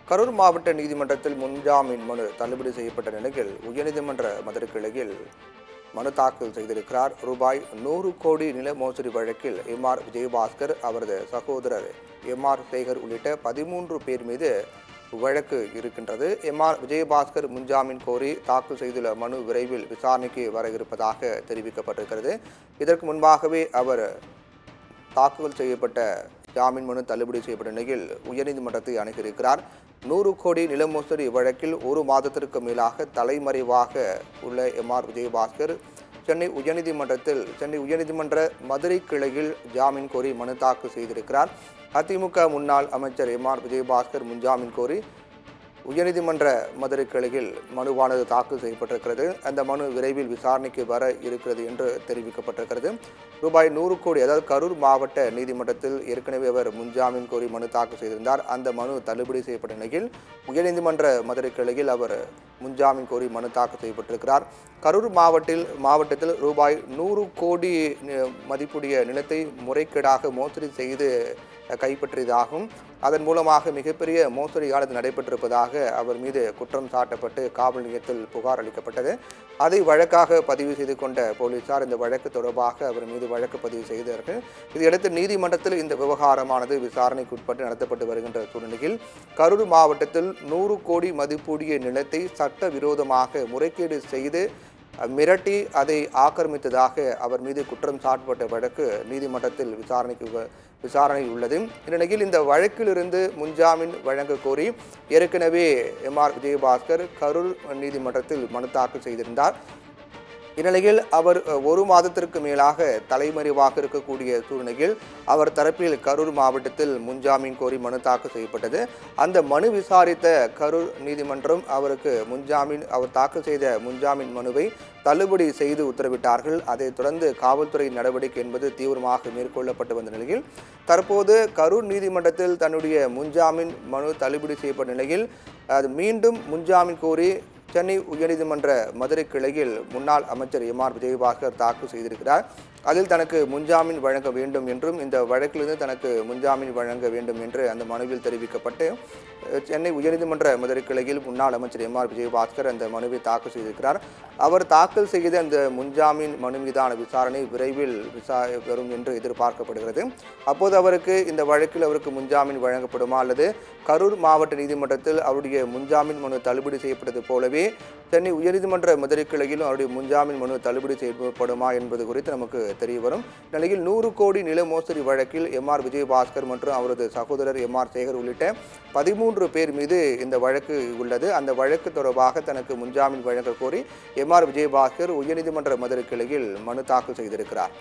கரூர் மாவட்ட நீதிமன்றத்தில் முன்ஜாமீன் மனு தள்ளுபடி செய்யப்பட்ட நிலையில் உயர்நீதிமன்ற மதுரை கிளையில் மனு தாக்கல் செய்திருக்கிறார். ரூபாய் 100 கோடி நில மோசடி வழக்கில் எம்.ஆர். விஜயபாஸ்கர், அவரது சகோதரர் எம்.ஆர். சேகர் உள்ளிட்ட 13 பேர் மீது வழக்கு இருக்கின்றது. எம்.ஆர். விஜயபாஸ்கர் முன்ஜாமீன் கோரி தாக்கல் செய்துள்ள மனு விரைவில் விசாரணைக்கு வர இருப்பதாக தெரிவிக்கப்பட்டிருக்கிறது. இதற்கு முன்பாகவே அவர் தாக்கல் செய்யப்பட்ட ஜாமீன் மனு தள்ளுபடி செய்யப்பட்ட நிலையில் உயர்நீதிமன்றத்தை அணுகியிருக்கிறார். 100 கோடி நில மோசடி வழக்கில் 1 மாதத்திற்கு மேலாக தலைமறைவாக உள்ள எம்.ஆர். விஜயபாஸ்கர் சென்னை உயர்நீதிமன்ற மதுரை கிளையில் ஜாமீன் கோரி மனு தாக்கல் செய்திருக்கிறார். அதிமுக முன்னாள் அமைச்சர் எம்.ஆர். விஜயபாஸ்கர் முன்ஜாமீன் கோரி உயர்நீதிமன்ற மதுரை கிளையில் மனுவானது தாக்கல் செய்யப்பட்டிருக்கிறது. அந்த மனு விரைவில் விசாரணைக்கு வர இருக்கிறது என்று தெரிவிக்கப்பட்டிருக்கிறது. ரூபாய் 100 கோடி, அதாவது கரூர் மாவட்ட நீதிமன்றத்தில் ஏற்கனவே அவர் முன்ஜாமீன் கோரி மனு தாக்கல் செய்திருந்தார். அந்த மனு தள்ளுபடி செய்யப்பட்ட நிலையில் உயர்நீதிமன்ற மதுரை கிளையில் அவர் முன்ஜாமீன் கோரி மனு தாக்கல் செய்யப்பட்டிருக்கிறார். கரூர் மாவட்டத்தில் ரூபாய் 100 கோடி மதிப்புடைய நிலத்தை முறைகேடாக மோசடி செய்து கைப்பற்றியதாகவும் அதன் மூலமாக மிகப்பெரிய மோசடியானது நடைபெற்றிருப்பதாக அவர் மீது குற்றம் சாட்டப்பட்டு காவல் நிலையத்தில் புகார் அளிக்கப்பட்டது. அதை வழக்காக பதிவு செய்து கொண்ட போலீசார் இந்த வழக்கு தொடர்பாக அவர் மீது வழக்கு பதிவு செய்தார்கள். இதையடுத்து நீதிமன்றத்தில் இந்த விவகாரமானது விசாரணைக்கு உட்பட்டு நடத்தப்பட்டு வருகின்ற சூழ்நிலையில் கரூர் மாவட்டத்தில் 100 கோடி மதிப்புடைய நிலத்தை சட்டவிரோதமாக முறைகேடு செய்து மிரட்டி அதை ஆக்கிரமித்ததாக அவர் மீது குற்றம் சாட்டப்பட்ட வழக்கு நீதிமன்றத்தில் விசாரணை உள்ளது. இந்நிலையில் இந்த வழக்கிலிருந்து முன்ஜாமீன் வழங்க கோரி ஏற்கனவே எம்.ஆர். விஜயபாஸ்கர் கரூர் நீதிமன்றத்தில் மனு தாக்கல் செய்திருந்தார். இந்நிலையில் அவர் 1 மாதத்திற்கு மேலாக தலைமறைவாக இருக்கக்கூடிய சூழ்நிலையில் அவர் தரப்பில் கரூர் மாவட்டத்தில் முன்ஜாமீன் கோரி மனு தாக்கல் செய்யப்பட்டது. அந்த மனு விசாரித்த கரூர் நீதிமன்றம் அவருக்கு அவர் தாக்கல் செய்த முன்ஜாமீன் மனுவை தள்ளுபடி செய்து உத்தரவிட்டார்கள். அதைத் தொடர்ந்து காவல்துறை நடவடிக்கை என்பது தீவிரமாக மேற்கொள்ளப்பட்டு வந்த நிலையில் தற்போது கரூர் நீதிமன்றத்தில் தன்னுடைய முன்ஜாமீன் மனு தள்ளுபடி செய்யப்பட்ட நிலையில் அது மீண்டும் முன்ஜாமீன் கோரி சென்னை உயர்நீதிமன்ற மதுரை கிளையில் முன்னாள் அமைச்சர் எம்.ஆர். விஜயபாஸ்கர் தாக்கல் செய்திருக்கிறார். அதில் தனக்கு முன்ஜாமீன் வழங்க வேண்டும் என்றும் இந்த வழக்கிலிருந்து தனக்கு முன்ஜாமீன் வழங்க வேண்டும் என்று அந்த மனுவில் தெரிவிக்கப்பட்டு சென்னை உயர்நீதிமன்ற மதுரை கிளையில் முன்னாள் அமைச்சர் எம்.ஆர். விஜயபாஸ்கர் அந்த மனுவை தாக்கல் செய்திருக்கிறார். அவர் தாக்கல் செய்த அந்த முன்ஜாமீன் மனு மீதான விசாரணை விரைவில் வரும் என்று எதிர்பார்க்கப்படுகிறது. அப்போது அவருக்கு இந்த வழக்கில் அவருக்கு முன்ஜாமீன் வழங்கப்படுமா அல்லது கரூர் மாவட்ட நீதிமன்றத்தில் அவருடைய முன்ஜாமீன் மனு தள்ளுபடி செய்யப்பட்டது போலவே சென்னை உயர்நீதிமன்ற மதுரை கிளையிலும் அவருடைய முன்ஜாமீன் மனு தள்ளுபடி செய்யப்படுமா என்பது குறித்து நமக்கு தெரிய வரும். நிலையில் 100 கோடி நில மோசடி வழக்கில் எம்.ஆர். விஜயபாஸ்கர் மற்றும் அவரது சகோதரர் எம்.ஆர். சேகர் உள்ளிட்ட 13 பேர் மீது இந்த வழக்கு உள்ளது. அந்த வழக்கு தொடர்பாக தனக்கு முன்ஜாமீன் வழங்க கோரி எம்.ஆர். விஜயபாஸ்கர் உயர்நீதிமன்ற மதுரை கிளையில் மனு தாக்கல் செய்திருக்கிறார்.